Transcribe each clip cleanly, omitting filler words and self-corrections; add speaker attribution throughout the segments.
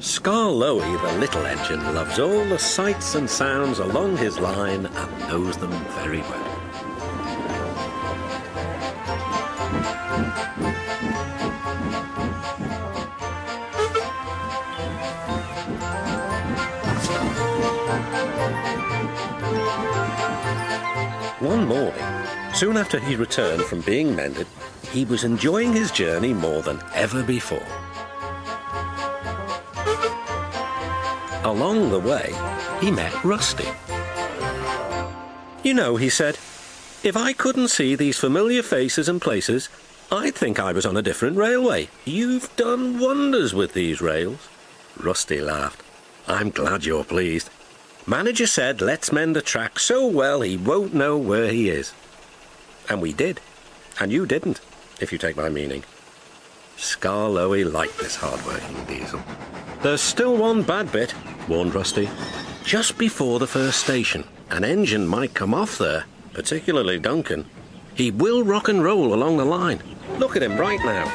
Speaker 1: Scarloey, the little engine, loves all the sights and sounds along his line and knows them very well. One morning, soon after he returned from being mended, he was enjoying his journey more than ever before. Along the way, he met Rusty. "You know," he said, "if I couldn't see these familiar faces and places, I'd think I was on a different railway. You've done wonders with these rails." Rusty laughed. "I'm glad you're pleased. Manager said let's mend the track so well he won't know where he is." And we did. And you didn't, if you take my meaning. Scarloey liked this hard-working diesel. "There's still one bad bit," warned Rusty. "Just before the first station, an engine might come off there, particularly Duncan. He will rock and roll along the line. Look at him right now.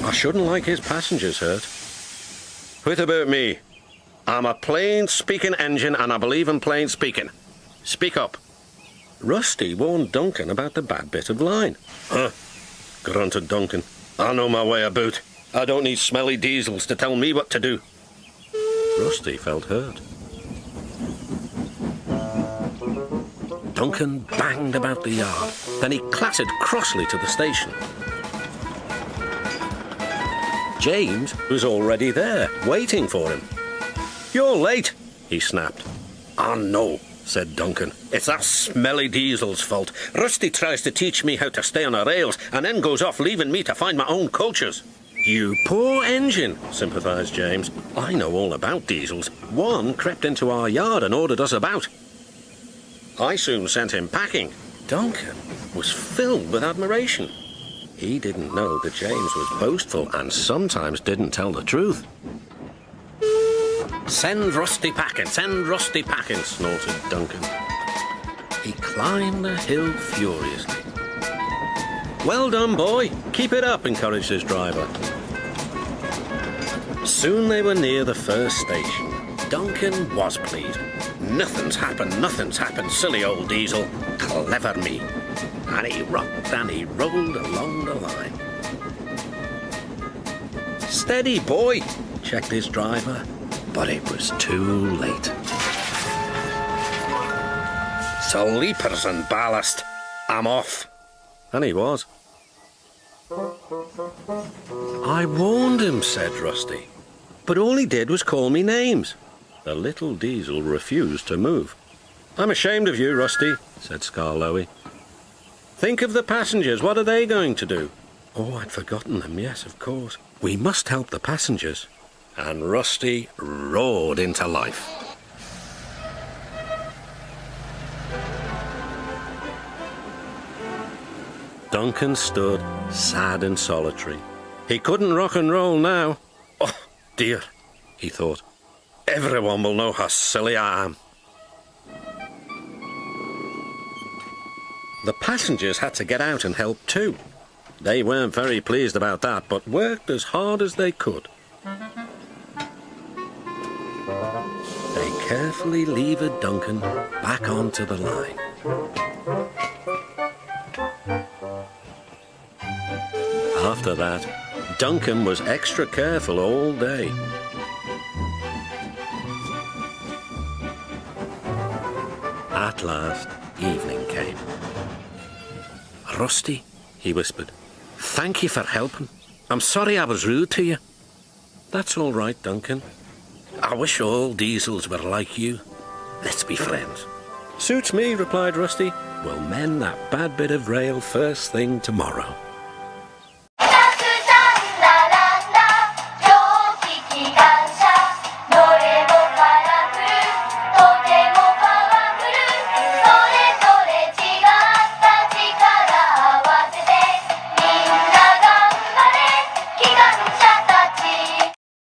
Speaker 1: I shouldn't like his passengers hurt." "Quit about me. I'm a plain-speaking engine and I believe in plain speaking. Speak up." Rusty warned Duncan about the bad bit of line. "Huh," grunted Duncan. "I know my way about. I don't need smelly diesels to tell me what to do." Rusty felt hurt. Duncan banged about the yard. Then he clattered crossly to the station. James was already there, waiting for him. "You're late," he snapped. "Oh, no," said Duncan. "It's that smelly diesel's fault. Rusty tries to teach me how to stay on the rails and then goes off leaving me to find my own cultures." "You poor engine," sympathized James. "I know all about diesels. One crept into our yard and ordered us about. I soon sent him packing." Duncan was filled with admiration. He didn't know that James was boastful and sometimes didn't tell the truth. "Send Rusty packing, send Rusty packing," snorted Duncan. He climbed the hill furiously. "Well done, boy. Keep it up," encouraged his driver. Soon they were near the first station. Duncan was pleased. Nothing's happened, silly old diesel. Clever me." And he rocked and he rolled along the line. "Steady, boy," checked his driver, but it was too late. "Sleepers and ballast. I'm off." And he was. "I warned him," said Rusty, "but all he did was call me names." The little diesel refused to move. "I'm ashamed of you, Rusty," said Scarloey. "Think of the passengers. What are they going to do?" "Oh, I'd forgotten them. Yes, of course. We must help the passengers." And Rusty roared into life. Duncan stood sad and solitary. He couldn't rock and roll now. "Oh, dear," he thought. "Everyone will know how silly I am." The passengers had to get out and help too. They weren't very pleased about that, but worked as hard as they could. They carefully levered Duncan back onto the line. After that, Duncan was extra careful all day. At last, evening came. "Rusty," he whispered, "thank you for helping. I'm sorry I was rude to you." "That's all right, Duncan. I wish all diesels were like you. Let's be friends." "Suits me," replied Rusty. "We'll mend that bad bit of rail first thing tomorrow."